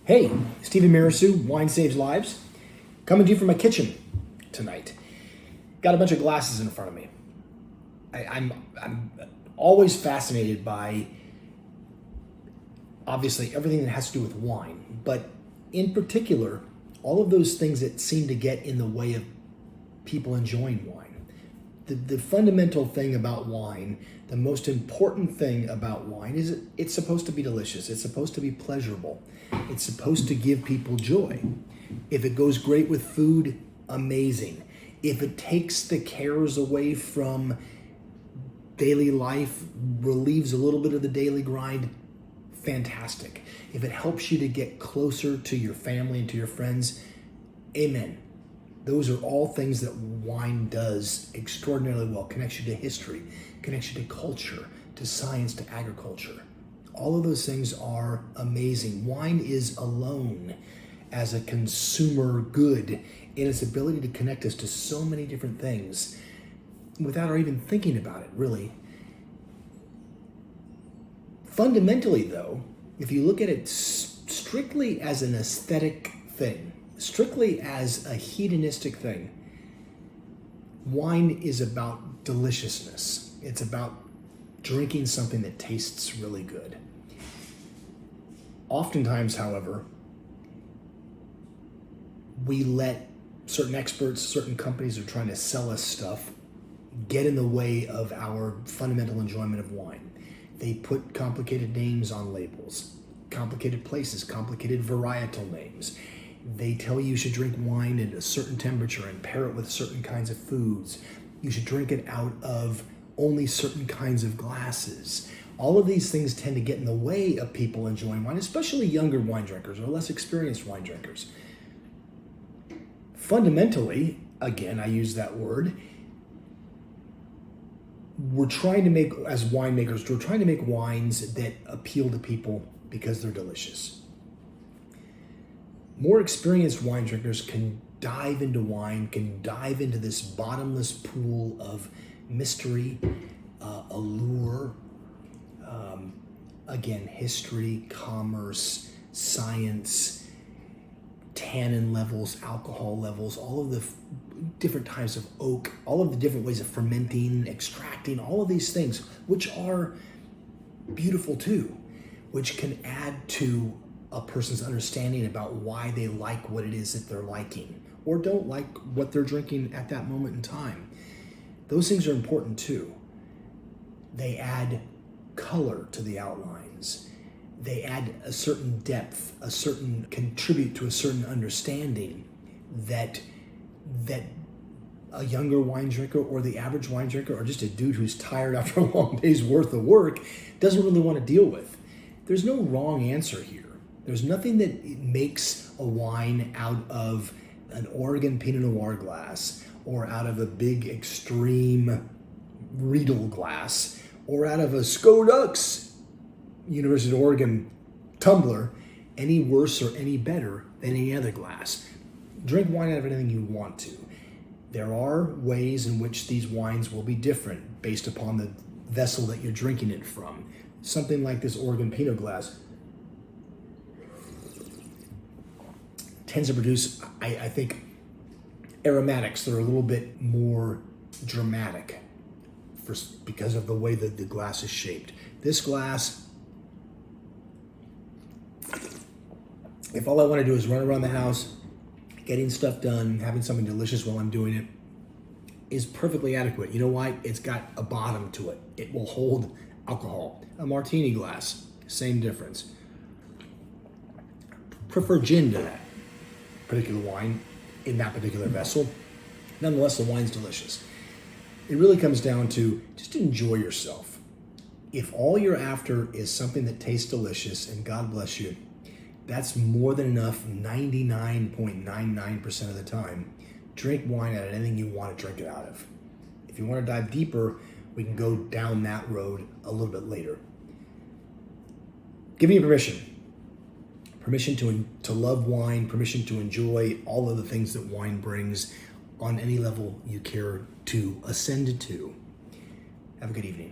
Hey, Stephen Mirasu, Wine Saves Lives, coming to you from my kitchen tonight. Got a bunch of glasses in front of me. I'm always fascinated by, obviously, everything that has to do with wine, but in particular, all of those things that seem to get in the way of people enjoying wine. The fundamental thing about wine, the most important thing about wine is it's supposed to be delicious. It's supposed to be pleasurable. It's supposed to give people joy. If it goes great with food, amazing. If it takes the cares away from daily life, relieves a little bit of the daily grind, fantastic. If it helps you to get closer to your family and to your friends, amen. Those are all things that wine does extraordinarily well. Connects you to history, connects you to culture, to science, to agriculture. All of those things are amazing. Wine is alone as a consumer good in its ability to connect us to so many different things without our even thinking about it, really. Fundamentally, though, if you look at it strictly as an aesthetic thing, strictly as a hedonistic thing, wine is about deliciousness. It's about drinking something that tastes really good. Oftentimes, however, we let certain experts, certain companies who are trying to sell us stuff get in the way of our fundamental enjoyment of wine. They put complicated names on labels, complicated places, complicated varietal names. They tell you should drink wine at a certain temperature and pair it with certain kinds of foods. You should drink it out of only certain kinds of glasses. All of these things tend to get in the way of people enjoying wine, especially younger wine drinkers or less experienced wine drinkers. Fundamentally, again, I use that word, we're trying to make, as winemakers, we're trying to make wines that appeal to people because they're delicious. More experienced wine drinkers can dive into wine, can dive into this bottomless pool of mystery, allure, again, history, commerce, science, tannin levels, alcohol levels, all of the different types of oak, all of the different ways of fermenting, extracting, all of these things, which are beautiful too, which can add to a person's understanding about why they like what it is that they're liking or don't like what they're drinking at that moment in time. Those things are important too. They add color to the outlines. They add a certain depth, contribute to a certain understanding that a younger wine drinker or the average wine drinker or just a dude who's tired after a long day's worth of work doesn't really want to deal with. There's no wrong answer here. There's nothing that makes a wine out of an Oregon Pinot Noir glass or out of a big extreme Riedel glass or out of a Skodux University of Oregon tumbler any worse or any better than any other glass. Drink wine out of anything you want to. There are ways in which these wines will be different based upon the vessel that you're drinking it from. Something like this Oregon Pinot glass tends to produce, I think, aromatics that are a little bit more dramatic because of the way that the glass is shaped. This glass, if all I want to do is run around the house, getting stuff done, having something delicious while I'm doing it, is perfectly adequate. You know why? It's got a bottom to it. It will hold alcohol. A martini glass, same difference. Prefer gin to that particular wine in that particular vessel. Nonetheless, the wine's delicious. It really comes down to just enjoy yourself. If all you're after is something that tastes delicious, and God bless you, that's more than enough 99.99% of the time. Drink wine out of anything you want to drink it out of. If you want to dive deeper, we can go down that road a little bit later. Giving you permission to love wine, permission to enjoy all of the things that wine brings on any level you care to ascend to. Have a good evening.